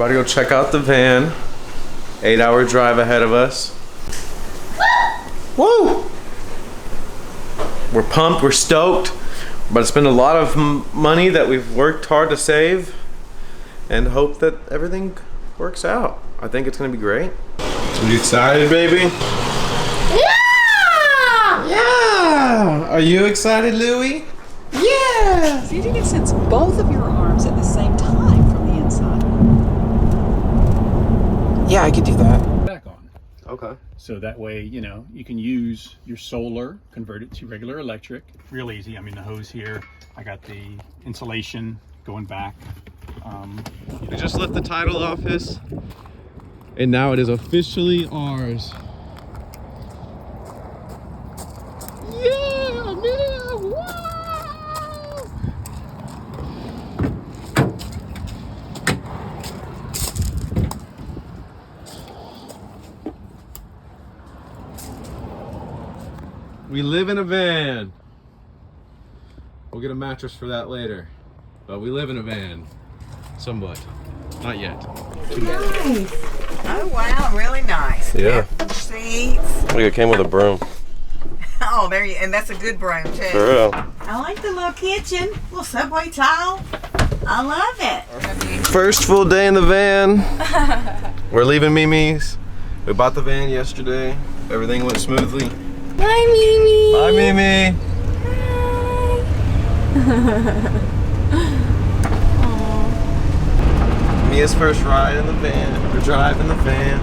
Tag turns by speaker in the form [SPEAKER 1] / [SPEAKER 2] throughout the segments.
[SPEAKER 1] about to go check out the van. 8-hour drive ahead of us. Woo! We're pumped, we're stoked. We're about to spend a lot of money that we've worked hard to save and hope that everything works out. I think it's gonna be great. Are you excited, baby?
[SPEAKER 2] Yeah!
[SPEAKER 1] Yeah! Are you excited, Louie? Yeah!
[SPEAKER 3] See if you can sense both of your arms at the same time from the inside.
[SPEAKER 2] Yeah, I could do that.
[SPEAKER 4] Back on.
[SPEAKER 1] Okay.
[SPEAKER 4] So that way, you know, you can use your solar, convert it to regular electric. Real easy. I mean, the hose here, I got the insulation going back.
[SPEAKER 1] We just left the title office and now it is officially ours. Yeah, man! Wow! We live in a van. We'll get a mattress for that later. But we live in a van. Somewhat. Not yet.
[SPEAKER 5] Nice. Oh wow, really nice.
[SPEAKER 1] Yeah.
[SPEAKER 5] Seats.
[SPEAKER 1] Look, it came with a broom.
[SPEAKER 5] Oh, there you, and that's a good broom too.
[SPEAKER 1] For real.
[SPEAKER 5] I like the little kitchen, little subway tile. I love it.
[SPEAKER 1] First full day in the van. We're leaving Mimi's. We bought the van yesterday. Everything went smoothly.
[SPEAKER 2] Bye, Mimi.
[SPEAKER 1] Bye, Mimi. Mia's first ride in the van, or drive in the van.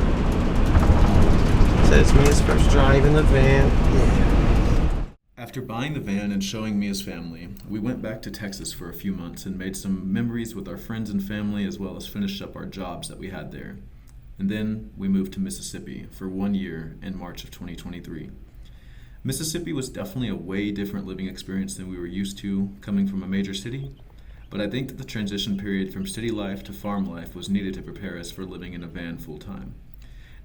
[SPEAKER 1] Says Mia's first drive in the van. Yeah. After buying the van and showing Mia's family, we went back to Texas for a few months and made some memories with our friends and family, as well as finished up our jobs that we had there. And then we moved to Mississippi for 1 year in March of 2023. Mississippi was definitely a way different living experience than we were used to coming from a major city, but I think that the transition period from city life to farm life was needed to prepare us for living in a van full time.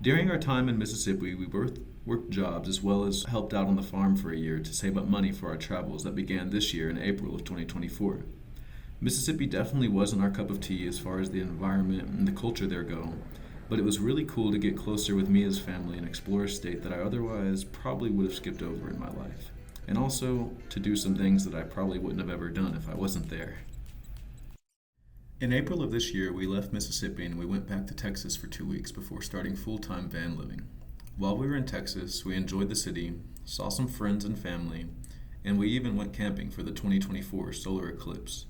[SPEAKER 1] During our time in Mississippi, we worked jobs as well as helped out on the farm for a year to save up money for our travels that began this year in April of 2024. Mississippi definitely wasn't our cup of tea as far as the environment and the culture there go, but it was really cool to get closer with Mia's family and explore a state that I otherwise probably would have skipped over in my life, and also to do some things that I probably wouldn't have ever done if I wasn't there. In April of this year, we left Mississippi and we went back to Texas for 2 weeks before starting full-time van living. While we were in Texas, we enjoyed the city, saw some friends and family, and we even went camping for the 2024 solar eclipse.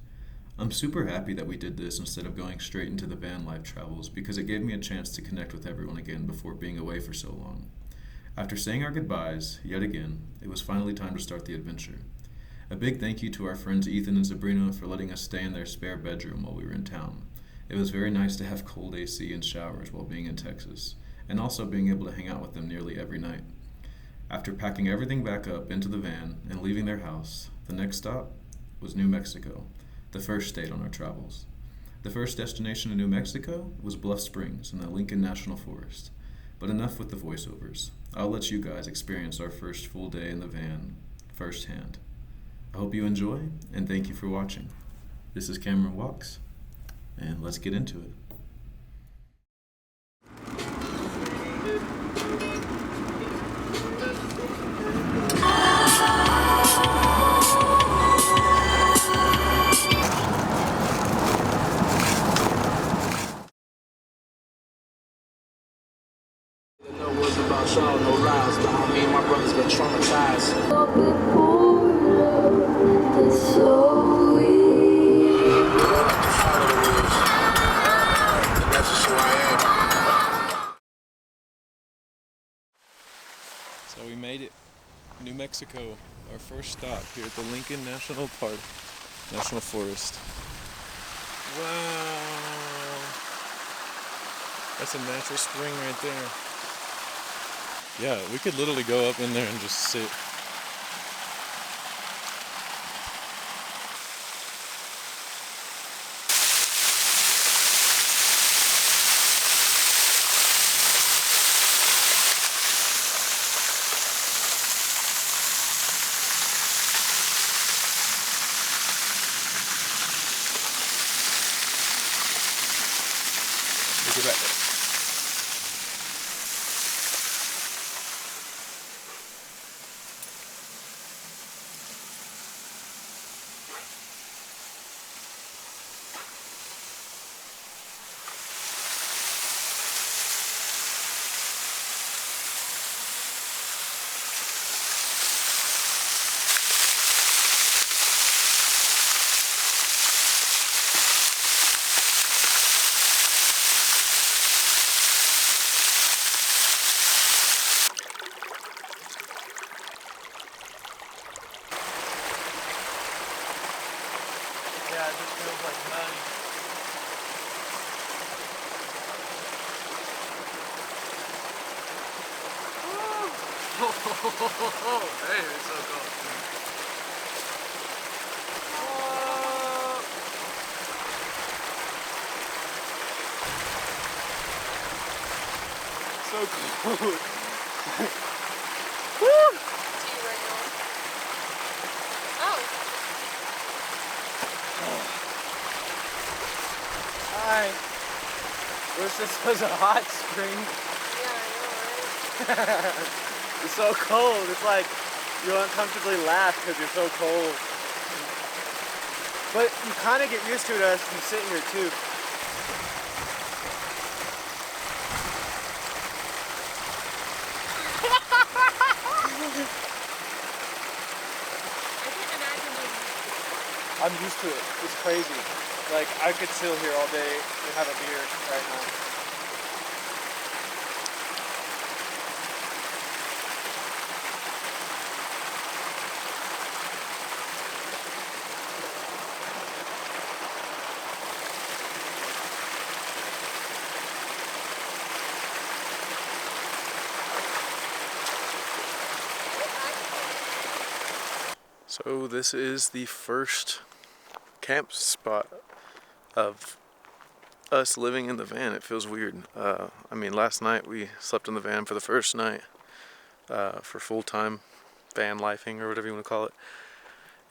[SPEAKER 1] I'm super happy that we did this instead of going straight into the van life travels because it gave me a chance to connect with everyone again before being away for so long. After saying our goodbyes, yet again, it was finally time to start the adventure. A big thank you to our friends Ethan and Sabrina for letting us stay in their spare bedroom while we were in town. It was very nice to have cold AC and showers while being in Texas, and also being able to hang out with them nearly every night. After packing everything back up into the van and leaving their house, the next stop was New Mexico, the first state on our travels. The first destination in New Mexico was Bluff Springs in the Lincoln National Forest. But enough with the voiceovers. I'll let you guys experience our first full day in the van firsthand. I hope you enjoy, and thank you for watching. This is Kamryn Walks, and let's get into it.
[SPEAKER 6] No lies, but I mean my brother's been traumatized. That's just who I am.
[SPEAKER 1] So we made it. New Mexico, our first stop here at the Lincoln National Forest. Wow. That's a natural spring right there. Yeah, we could literally go up in there and just sit. Look at that. Yeah, it just feels like money. Hey, it's so cool. So cool. Hi. Wish this was a hot spring. Yeah, I know, right? It's so cold. It's like you uncomfortably laugh because you're so cold. But you kind of get used to it as you sit here too. I'm used to it. It's crazy. Like, I could chill here all day and have a beer right now. So this is the first camp spot of us living in the van. It feels weird. I mean, last night we slept in the van for the first night for full-time van lifing or whatever you want to call it,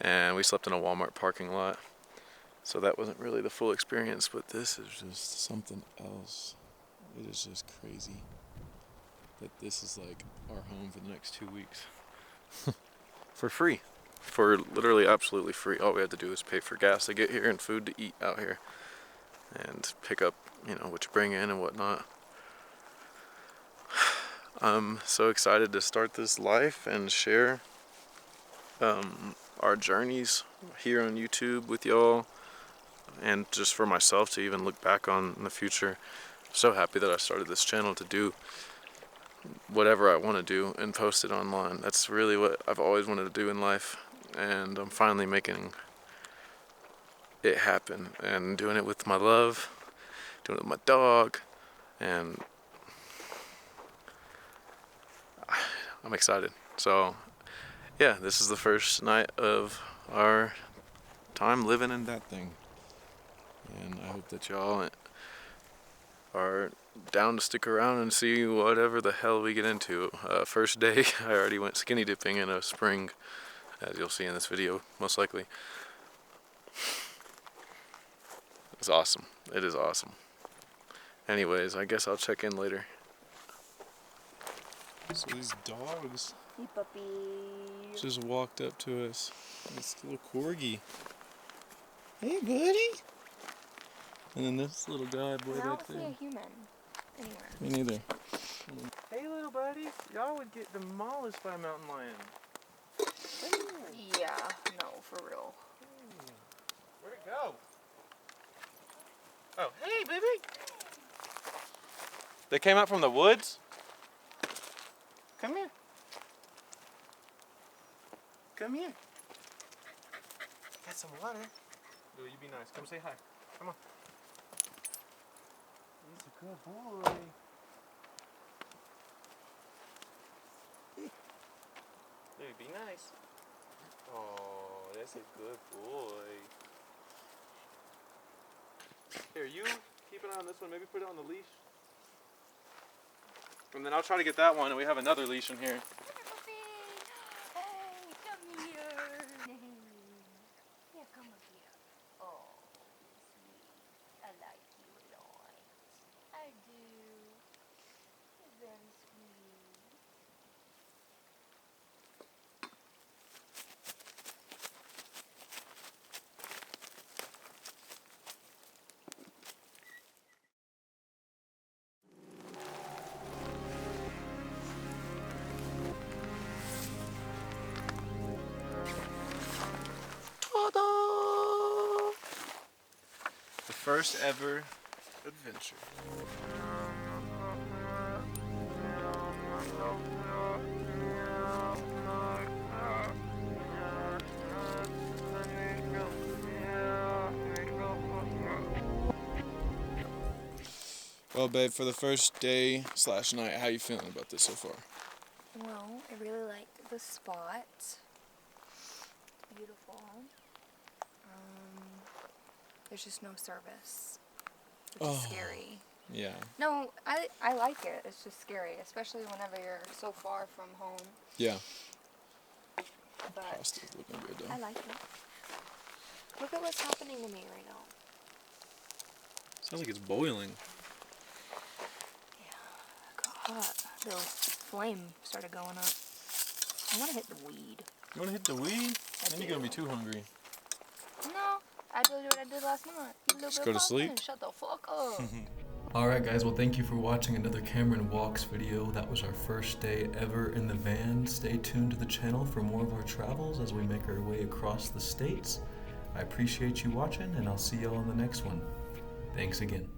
[SPEAKER 1] and we slept in a Walmart parking lot, so that wasn't really the full experience. But this is just something else. It is just crazy that this is like our home for the next 2 weeks for free. For literally absolutely free. All we had to do is pay for gas to get here and food to eat out here and pick up, you know, what you bring in and whatnot. I'm so excited to start this life and share our journeys here on YouTube with y'all, and just for myself to even look back on in the future. I'm so happy that I started this channel to do whatever I want to do and post it online. That's really what I've always wanted to do in life, and I'm finally making it happen and doing it with my love, doing it with my dog, and I'm excited. So yeah, this is the first night of our time living in that thing, and I hope that y'all are down to stick around and see whatever the hell we get into. First day, I already went skinny dipping in a spring, as you'll see in this video, most likely. It's awesome. It is awesome. Anyways, I guess I'll check in later. So these dogs
[SPEAKER 2] Hey, puppy.
[SPEAKER 1] just walked up to us. This little corgi. Hey, buddy. And then this little guy boy
[SPEAKER 2] I
[SPEAKER 1] back
[SPEAKER 2] don't see
[SPEAKER 1] there.
[SPEAKER 2] a human anywhere.
[SPEAKER 1] Me neither. Hey, little buddy. Y'all would get demolished by a mountain lion.
[SPEAKER 2] Yeah, no, for real.
[SPEAKER 1] Where'd it go? Oh, hey, baby. They came out from the woods? Come here. Come here. Got some water. Lou, you be nice. Come say hi. Come on. He's a good boy. Lou, be nice. Oh, that's a good boy. Here, you keep an eye on this one. Maybe put it on the leash. And then I'll try to get that one, and we have another leash in here.
[SPEAKER 2] Hey, come here. Yeah, come up here. Oh, sweet. I like you a lot. I
[SPEAKER 7] first ever adventure. Well, babe, for the first day / night, how you feeling about this so far?
[SPEAKER 2] Well, I really like the spot. It's beautiful. There's just no service, which is scary.
[SPEAKER 7] Yeah.
[SPEAKER 2] No, I like it. It's just scary, especially whenever you're so far from home.
[SPEAKER 7] Yeah.
[SPEAKER 2] But
[SPEAKER 7] Pasta's looking good, though.
[SPEAKER 2] I like it. Look at what's happening to me right now.
[SPEAKER 7] Sounds like it's boiling.
[SPEAKER 2] It got hot. The flame started going up. I want to hit the weed.
[SPEAKER 7] You want to hit the weed? Then you're going to be too hungry.
[SPEAKER 2] No, I told you what I did last night. Eat a little
[SPEAKER 7] Just
[SPEAKER 2] bit
[SPEAKER 7] go
[SPEAKER 2] of
[SPEAKER 7] to sleep?
[SPEAKER 2] popcorn. Shut the fuck up.
[SPEAKER 1] Alright guys, well thank you for watching another Kamryn Walks video. That was our first day ever in the van. Stay tuned to the channel for more of our travels as we make our way across the states. I appreciate you watching and I'll see y'all in the next one. Thanks again.